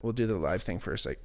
we'll do the live thing first. Like,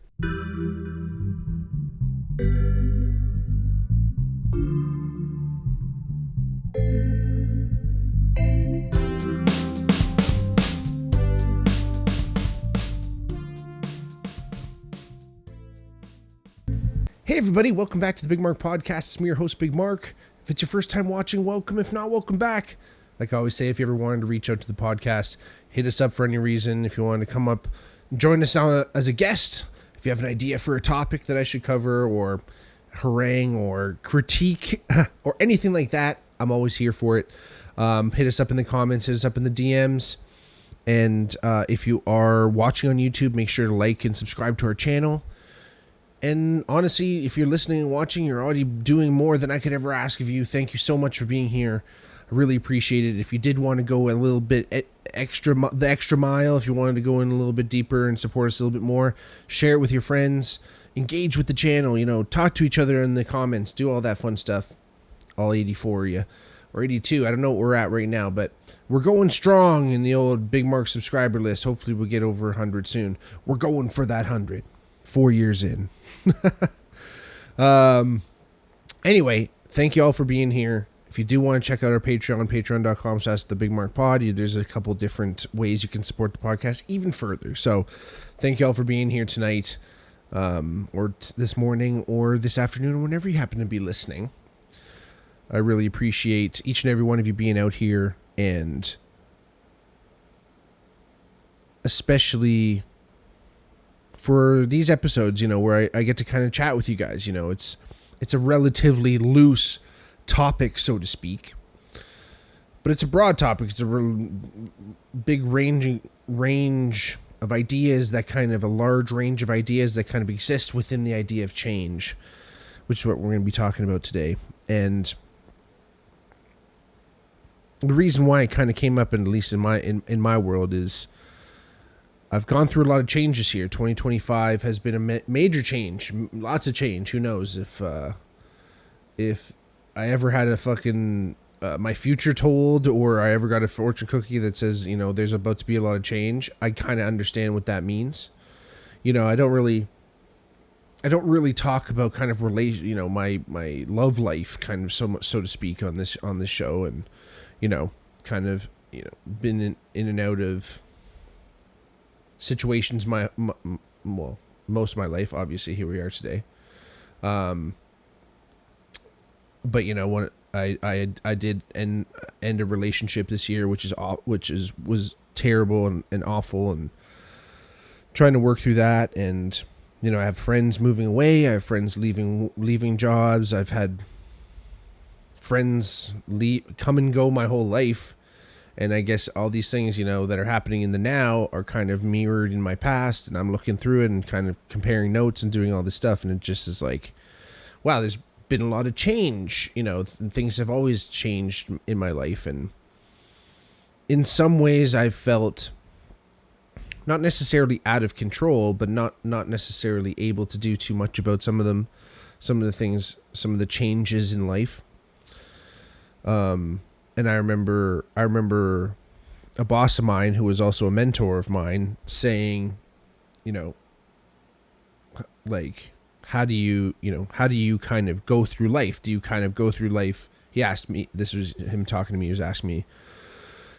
hey everybody, welcome back to the Bigmark podcast. It's me, your host, Bigmark. If it's your first time watching, welcome. If not, welcome back. Like I always say, if you ever wanted to reach out to the podcast, hit us up for any reason. If you wanted to come up, join us as a guest. If you have an idea for a topic that I should cover, or harangue, or critique, or anything like that, I'm always here for it. Hit us up in the comments, hit us up in the DMs. And if you are watching on YouTube, make sure to like and subscribe to our channel. And honestly, if you're listening and watching, you're already doing more than I could ever ask of you. Thank you so much for being here. I really appreciate it. If you did want to go a little bit the extra mile, if you wanted to go in a little bit deeper and support us a little bit more, share it with your friends, engage with the channel, talk to each other in the comments, do all that fun stuff. All 84 of you, or 82. I don't know what we're at right now, but we're going strong in the old Bigmark subscriber list. Hopefully we'll get over 100 soon. We're going for that 100. 4 years in. Anyway, thank you all for being here. If you do want to check out our Patreon, patreon.com/thebigmarkpod, there's a couple different ways you can support the podcast even further. So thank you all for being here tonight, or this morning, or this afternoon, whenever you happen to be listening. I really appreciate each and every one of you being out here, and especially for these episodes, where I get to kind of chat with you guys. It's a relatively loose topic, so to speak, but it's a broad topic. It's a big range of ideas, a large range of ideas that kind of exist within the idea of change, which is what we're going to be talking about today. And the reason why it kind of came up, at least in my world, is I've gone through a lot of changes here. 2025 has been a major change, lots of change. Who knows if I ever had a fucking my future told, or I ever got a fortune cookie that says, there's about to be a lot of change. I kind of understand what that means. I don't really talk about kind of relation, my love life, kind of so to speak, on this show, and kind of been in and out of situations most of my life. Obviously, here we are today. But when I did end a relationship this year, which was terrible and awful, and trying to work through that. And I have friends moving away. I have friends leaving jobs. I've had friends come and go my whole life. And I guess all these things, that are happening in the now are kind of mirrored in my past, and I'm looking through it and kind of comparing notes and doing all this stuff. And it just is like, wow, there's been a lot of change, things have always changed in my life. And in some ways I've felt not necessarily out of control, but not necessarily able to do too much about some of the things, some of the changes in life. And I remember a boss of mine who was also a mentor of mine saying, like, how do you kind of go through life? Do you kind of go through life? He asked me, this was him talking to me, he was asking me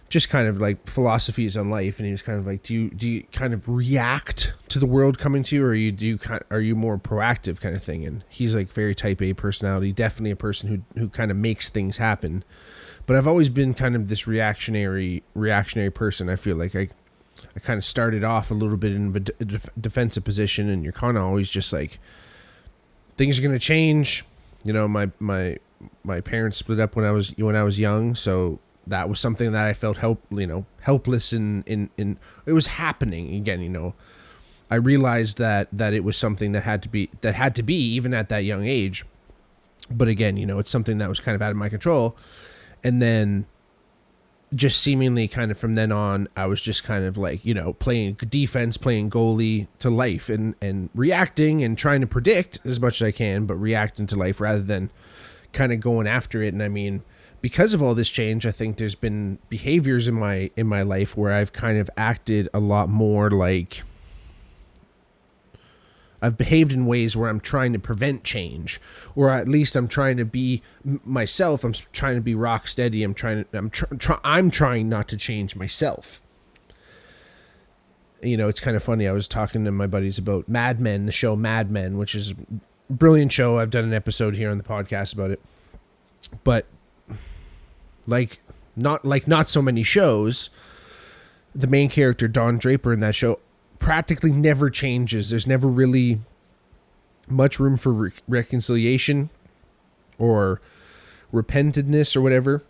just kind of like philosophies on life. And he was kind of like, do you kind of react to the world coming to you, or are you more proactive kind of thing? And he's like very type A personality, definitely a person who kind of makes things happen. But I've always been kind of this reactionary person. I feel like I kind of started off a little bit in a defensive position, and you're kind of always just like, things are going to change. My parents split up when I was young, so that was something that I felt helpless in it was happening again. I realized that it was something that had to be even at that young age. But again, it's something that was kind of out of my control. And then just seemingly kind of from then on, I was just kind of like, playing defense, playing goalie to life, and reacting and trying to predict as much as I can, but reacting to life rather than kind of going after it. And I mean, because of all this change, I think there's been behaviors in my life where I've kind of acted a lot more like I've behaved in ways where I'm trying to prevent change, or at least I'm trying to be myself. I'm trying to be rock steady. I'm trying not to change myself. You know, it's kind of funny. I was talking to my buddies about Mad Men, the show Mad Men, which is a brilliant show. I've done an episode here on the podcast about it. But not so many shows, the main character, Don Draper, in that show practically never changes. There's never really much room for reconciliation or repentedness or whatever.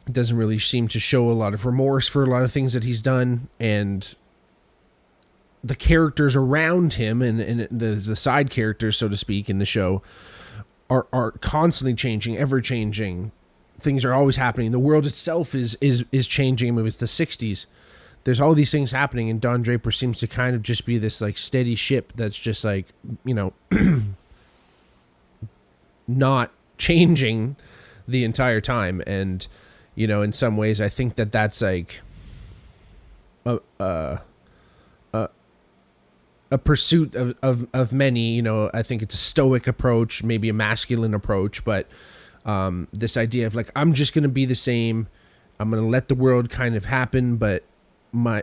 It doesn't really seem to show a lot of remorse for a lot of things that he's done, and the characters around him and the side characters, so to speak, in the show are constantly changing, ever changing. Things are always happening. The world itself is changing. I mean, it's the 60s. There's all these things happening, and Don Draper seems to kind of just be this like steady ship that's just like, you know, not changing the entire time. And you know, in some ways, I think that that's like a pursuit of many. You know, I think it's a stoic approach, maybe a masculine approach, but this idea of like, I'm just going to be the same. I'm going to let the world kind of happen, but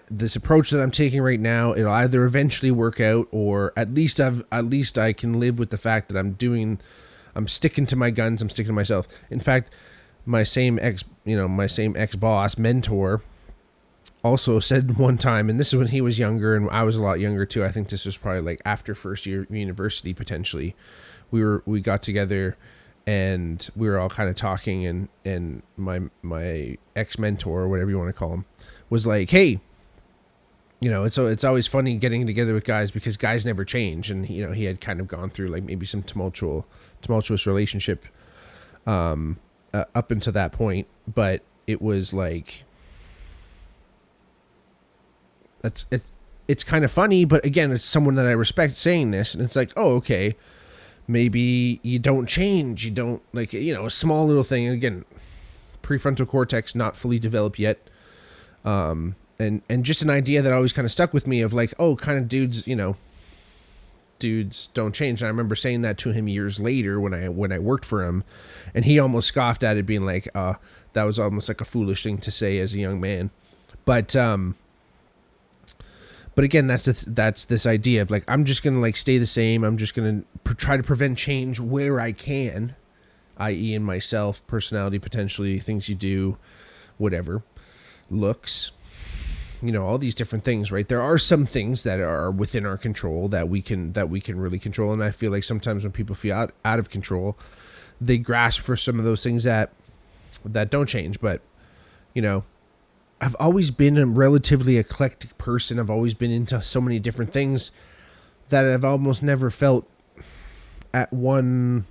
this approach that I'm taking right now, it'll either eventually work out, or at least I can live with the fact that I'm sticking to my guns. I'm sticking to myself. In fact, my same ex-boss mentor also said one time, and this is when he was younger and I was a lot younger too. I think this was probably like after first year university, potentially. We got together and we were all kind of talking, and my ex-mentor, or whatever you want to call him, was like, hey, you know, it's always funny getting together with guys because guys never change. And, you know, he had kind of gone through like maybe some tumultuous relationship up until that point, but it was like, it's kind of funny, but again, it's someone that I respect saying this, and it's like, oh, okay, maybe you don't change, you don't, like, you know, a small little thing. Again, prefrontal cortex not fully developed yet, and just an idea that always kind of stuck with me of like, oh, kind of dudes don't change. And I remember saying that to him years later when I worked for him, and he almost scoffed at it, being like, that was almost like a foolish thing to say as a young man. But again, that's this idea of like, I'm just going to like stay the same. I'm just going to try to prevent change where I can, i.e. in myself, personality, potentially things you do, whatever, looks, you know, all these different things, right? There are some things that are within our control that we can really control. And I feel like sometimes when people feel out of control, they grasp for some of those things that don't change. But, you know, I've always been a relatively eclectic person. I've always been into so many different things that I've almost never felt as one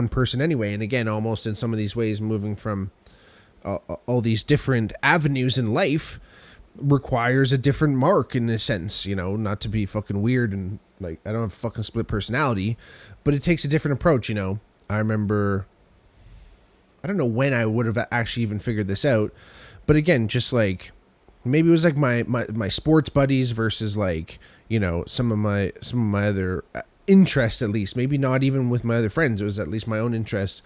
person anyway. And again, almost in some of these ways, moving from all these different avenues in life requires a different mark in a sense, you know, not to be fucking weird and like, I don't have a fucking split personality, but it takes a different approach, you know. I remember, I don't know when I would have actually even figured this out, but again, just like, maybe it was like my sports buddies versus like, you know, some of my other interests, at least, maybe not even with my other friends. It was at least my own interests.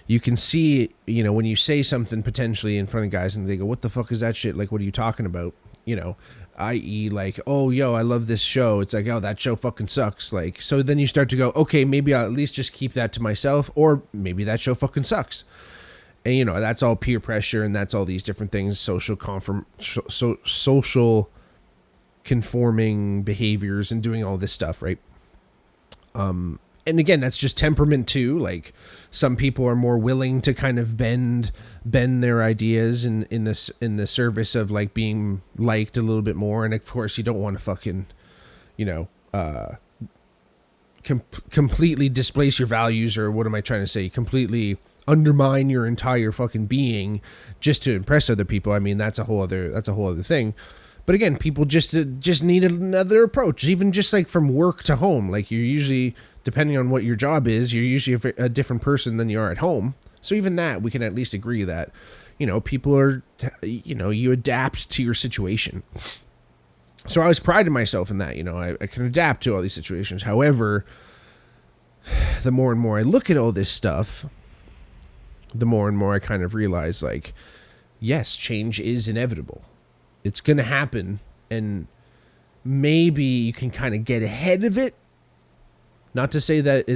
You can see, you know, when you say something potentially in front of guys and they go, what the fuck is that shit? Like, what are you talking about? You know, i.e. like, oh, yo, I love this show. It's like, oh, that show fucking sucks. Like, so then you start to go, okay, maybe I'll at least just keep that to myself, or maybe that show fucking sucks. And, you know, that's all peer pressure, and that's all these different things, social conforming behaviors and doing all this stuff, right? And again, that's just temperament too. Like, some people are more willing to kind of bend their ideas in the service of like being liked a little bit more. And of course, you don't want to fucking, you know, completely displace your values, or what am I trying to say? Completely undermine your entire fucking being just to impress other people. I mean, that's a whole other thing. But again, people just need another approach, even just like from work to home. Like, you're usually, depending on what your job is, you're usually a different person than you are at home. So even that, we can at least agree that, you know, people are, you know, you adapt to your situation. So I always prided myself in that, I can adapt to all these situations. However, the more and more I look at all this stuff, the more and more I kind of realize, like, yes, change is inevitable. It's going to happen, and maybe you can kind of get ahead of it. Not to say that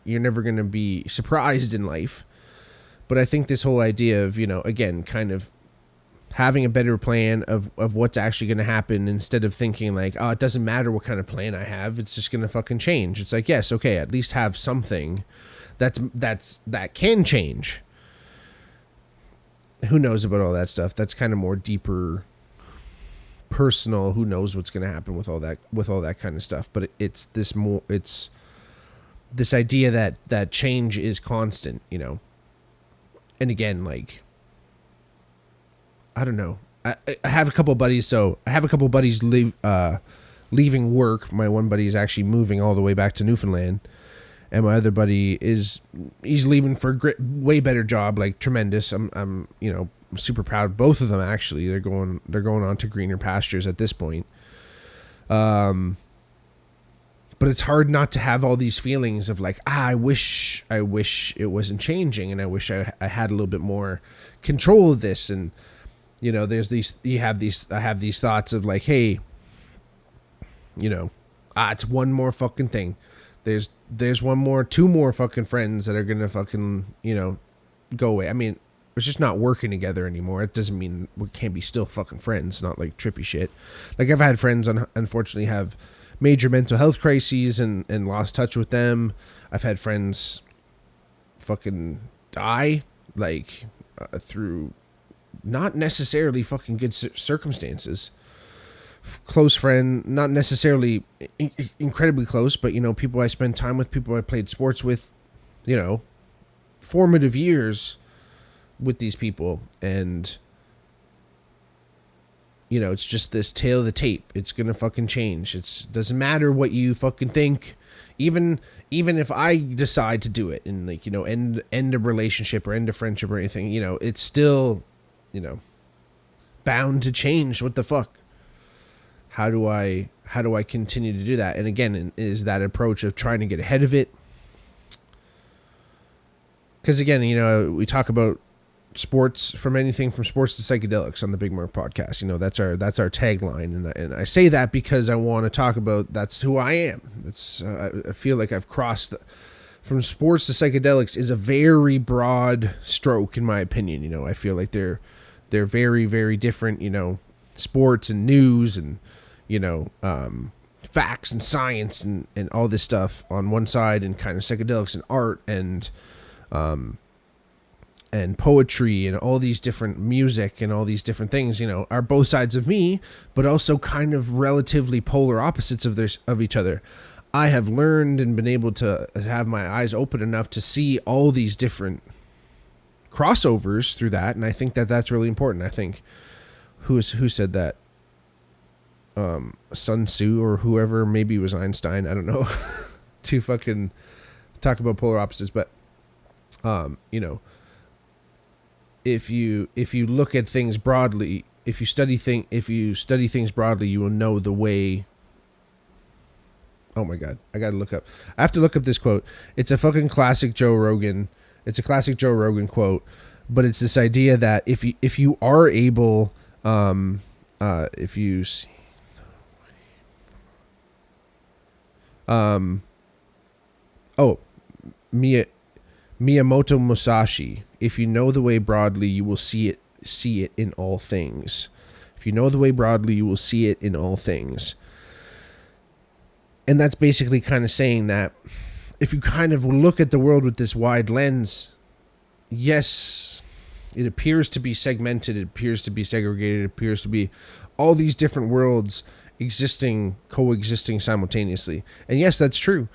you're never going to be surprised in life, but I think this whole idea of, again, kind of having a better plan of what's actually going to happen, instead of thinking like, oh, it doesn't matter what kind of plan I have, it's just going to fucking change. It's like, yes, okay, at least have something that can change. Who knows about all that stuff? That's kind of more deeper, personal. Who knows what's going to happen with all that kind of stuff? But it's this idea that change is constant, And again, like, I don't know. I have a couple of buddies. So I have a couple of buddies leaving work. My one buddy is actually moving all the way back to Newfoundland, and my other buddy he's leaving for a way better job, like tremendous. I'm super proud of both of them. Actually, they're going on to greener pastures at this point. But it's hard not to have all these feelings of like, I wish it wasn't changing, and I wish I had a little bit more control of this. And I have these thoughts of like, hey, it's one more fucking thing. There's two more fucking friends that are gonna fucking, go away. I mean, we're just not working together anymore. It doesn't mean we can't be still fucking friends, not like trippy shit. Like, I've had friends unfortunately have major mental health crises and lost touch with them. I've had friends fucking die, like, through not necessarily fucking good circumstances. Close friend, not necessarily incredibly close, but people I spend time with, people I played sports with, formative years with these people. And it's just this tail of the tape. It's gonna fucking change. It doesn't matter what you fucking think. Even if I decide to do it and, like, end a relationship or end a friendship or anything, it's still, bound to change. What the fuck? How do I continue to do that? And again, is that approach of trying to get ahead of it? Because again, we talk about sports, from anything from sports to psychedelics on the Bigmark podcast. That's our tagline, and I say that because I want to talk about that's who I am. That's I feel like I've crossed from sports to psychedelics is a very broad stroke, in my opinion. I feel like they're very, very different. Sports and news and facts and science and all this stuff on one side, and kind of psychedelics and art and poetry and all these different music and all these different things, are both sides of me, but also kind of relatively polar opposites of each other. I have learned and been able to have my eyes open enough to see all these different crossovers through that, and I think that that's really important. I think who said that? Sun Tzu or whoever, maybe it was Einstein, I don't know, to fucking talk about polar opposites. But if you look at things broadly, if you study things broadly, you will know the way. Oh my god, I have to look up this quote. It's a fucking classic Joe Rogan. It's a classic Joe Rogan quote, but it's this idea that if you are able, if you Miyamoto Musashi, if you know the way broadly, you will see it in all things. If you know the way broadly, you will see it in all things. And that's basically kind of saying that if you kind of look at the world with this wide lens, yes, it appears to be segmented, it appears to be segregated, it appears to be all these different worlds coexisting simultaneously. And yes, that's true.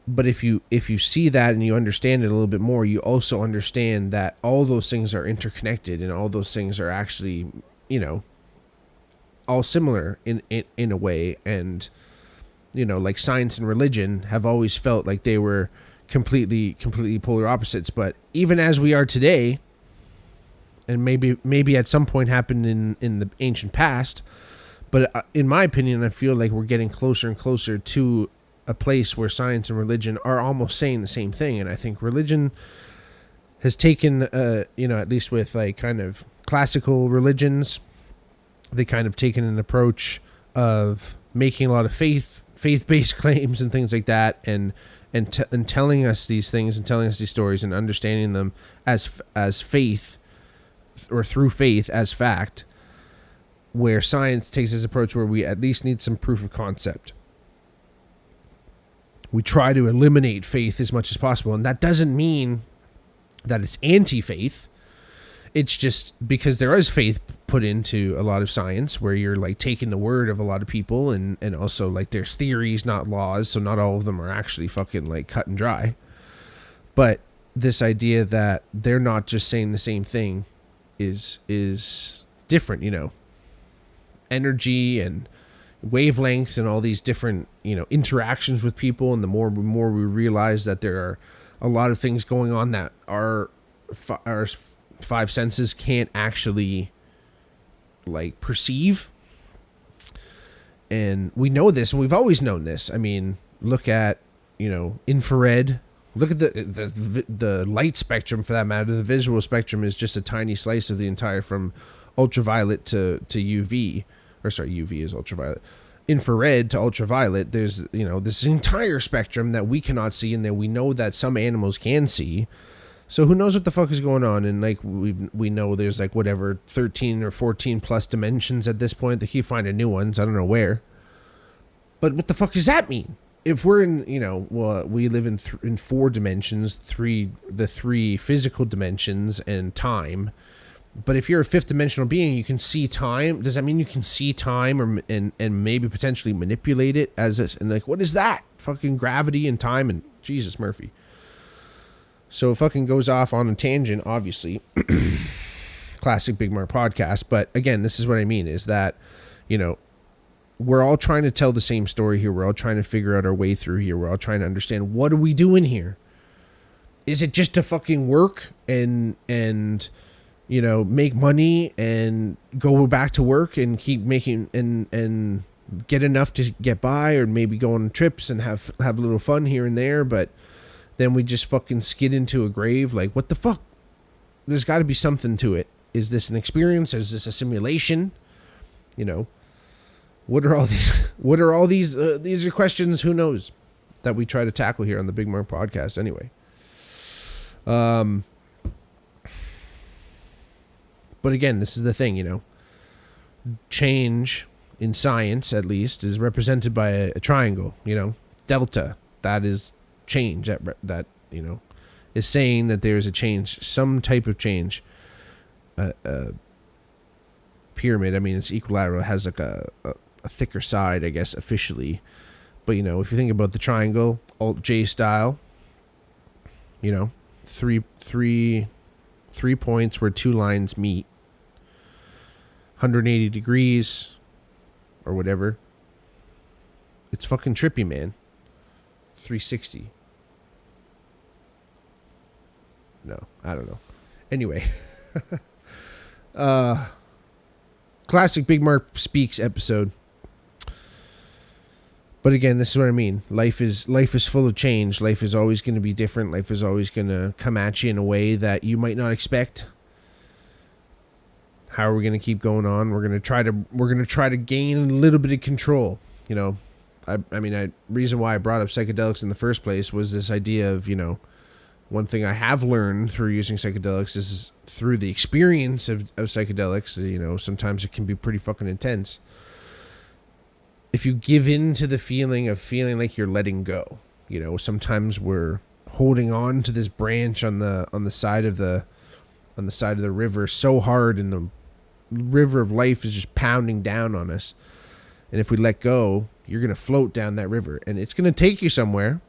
But if you see that and you understand it a little bit more, you also understand that all those things are interconnected, and all those things are actually, all similar in a way. And like science and religion have always felt like they were completely polar opposites. But even as we are today, and maybe at some point happened in the ancient past, But in my opinion, I feel like we're getting closer and closer to a place where science and religion are almost saying the same thing. And I think religion has taken, at least with like kind of classical religions, they kind of taken an approach of making a lot of faith-based claims and things like that, and telling us these things and telling us these stories and understanding them as faith, or through faith as fact, where science takes this approach where we at least need some proof of concept. We try to eliminate faith as much as possible, and that doesn't mean that it's anti-faith. It's just because there is faith put into a lot of science, where you're like taking the word of a lot of people, and also like there's theories, not laws, so not all of them are actually fucking like cut and dry. But this idea that they're not just saying the same thing is different, energy and wavelengths and all these different, interactions with people. And the more we realize that there are a lot of things going on that our five senses can't actually like perceive. And we know this, and we've always known this. I mean, look at, infrared. Look at the light spectrum, for that matter. The visual spectrum is just a tiny slice of the entire, from ultraviolet to UV, or sorry, UV is ultraviolet. Infrared to ultraviolet, there's, this entire spectrum that we cannot see, and that we know that some animals can see. So who knows what the fuck is going on? And like we know there's like whatever 13 or 14 plus dimensions at this point. They keep finding new ones. I don't know where. But what the fuck does that mean? If we're in, we live in 4 dimensions, the three physical dimensions and time. But if you're a 5th dimensional being, you can see time. Does that mean you can see time and maybe potentially manipulate it as this? And like, what is that? Fucking gravity and time and Jesus Murphy. So it fucking goes off on a tangent, obviously. Classic Bigmark podcast. But again, this is what I mean, is that, we're all trying to tell the same story here. We're all trying to figure out our way through here. We're all trying to understand, what are we doing here? Is it just to fucking work and make money and go back to work and keep making and get enough to get by, or maybe go on trips and have a little fun here and there, but then we just fucking skid into a grave? Like, what the fuck? There's got to be something to it. Is this an experience? Is this a simulation? What are all these? These are questions, who knows, that we try to tackle here on the Bigmark podcast anyway. But again, this is the thing, change in science, at least, is represented by a triangle, delta. That is change, that is saying that there is a change, some type of change. Pyramid, I mean, it's equilateral, it has like a thicker side, I guess, officially. But if you think about the triangle, Alt J style, three points where 2 lines meet, 180 degrees or whatever. It's fucking trippy, man. 360. No, I don't know. Anyway. Classic Bigmark Speaks episode. But again, this is what I mean. Life is full of change. Life is always going to be different. Life is always going to come at you in a way that you might not expect. How are we going to keep going on? We're going to try to gain a little bit of control. Reason why I brought up psychedelics in the first place was this idea of, one thing I have learned through using psychedelics is through the experience of psychedelics. Sometimes it can be pretty fucking intense. If you give in to the feeling like you're letting go, sometimes we're holding on to this branch on the side of the river so hard, and the river of life is just pounding down on us. And if we let go, you're going to float down that river, and it's going to take you somewhere.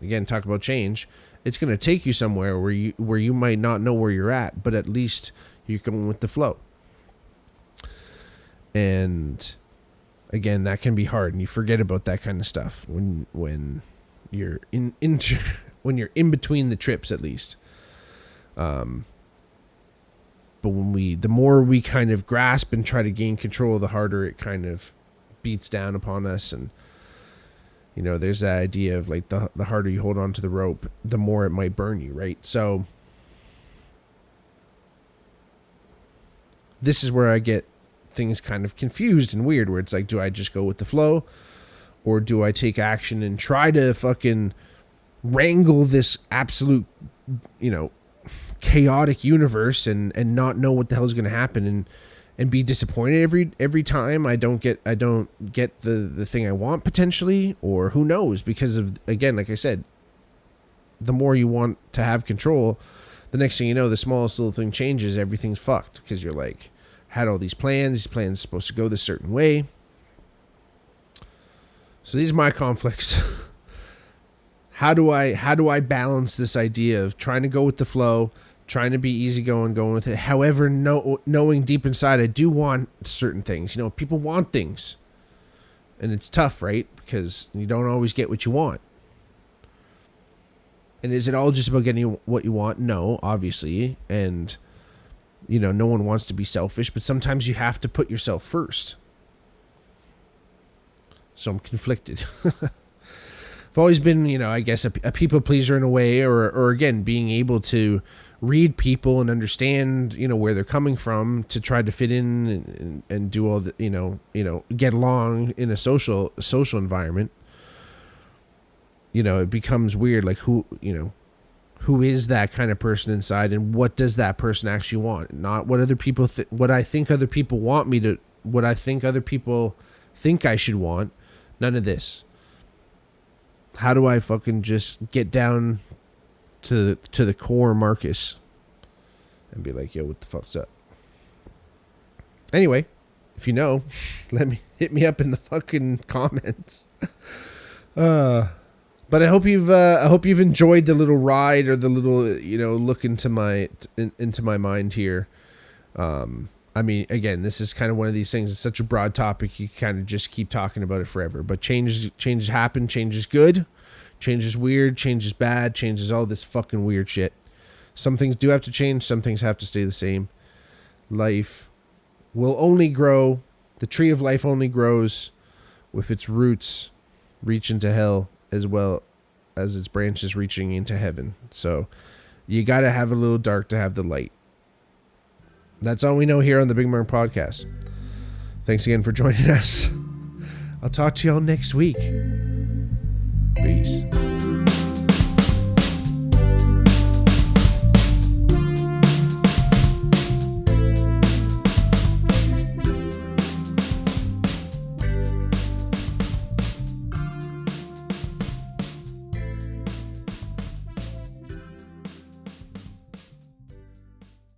Again, talk about change. It's going to take you somewhere where you might not know where you're at, but at least you're going with the flow. And again, that can be hard, and you forget about that kind of stuff when you're when you're in between the trips, at least. But the more we kind of grasp and try to gain control, the harder it kind of beats down upon us. And, you know, there's that idea of like the harder you hold on to the rope, the more it might burn you, right? So this is where I get things kind of confused and weird, where it's like, do I just go with the flow, or do I take action and try to fucking wrangle this absolute, you know, chaotic universe and not know what the hell is going to happen, and be disappointed every time I don't get the thing I want potentially, or who knows, because of, again, like I said, the more you want to have control, the next thing you know, the smallest little thing changes, everything's fucked, because you're like, had all these plans are supposed to go this certain way. So these are my conflicts. How do I balance this idea of trying to go with the flow, trying to be easygoing, going with it? However, knowing deep inside, I do want certain things. You know, people want things, and it's tough, right? Because you don't always get what you want. And is it all just about getting what you want? No, obviously. And, you know, no one wants to be selfish, but sometimes you have to put yourself first. So I'm conflicted. I've always been, you know, I guess a people pleaser in a way, or again, being able to read people and understand, you know, where they're coming from, to try to fit in and do all the, you know, get along in a social environment. You know, it becomes weird, like who is that kind of person inside, and what does that person actually want? Not what other people what I think other people want me to, what I think other people think I should want. None of this. How do I fucking just get down to the core, Marcus, and be like, yo, what the fuck's up? Anyway, if you know, hit me up in the fucking comments. But I hope you've enjoyed the little ride, or the little, you know, look into my mind here. I mean, again, this is kind of one of these things. It's such a broad topic. You kind of just keep talking about it forever. But changes happen. Change is good. Change is weird. Change is bad. Change is all this fucking weird shit. Some things do have to change. Some things have to stay the same. Life will only grow. The tree of life only grows with its roots reach into hell, as well as its branches reaching into heaven. So you got to have a little dark to have the light. That's all we know here on the Bigmark podcast. Thanks again for joining us. I'll talk to y'all next week. Peace.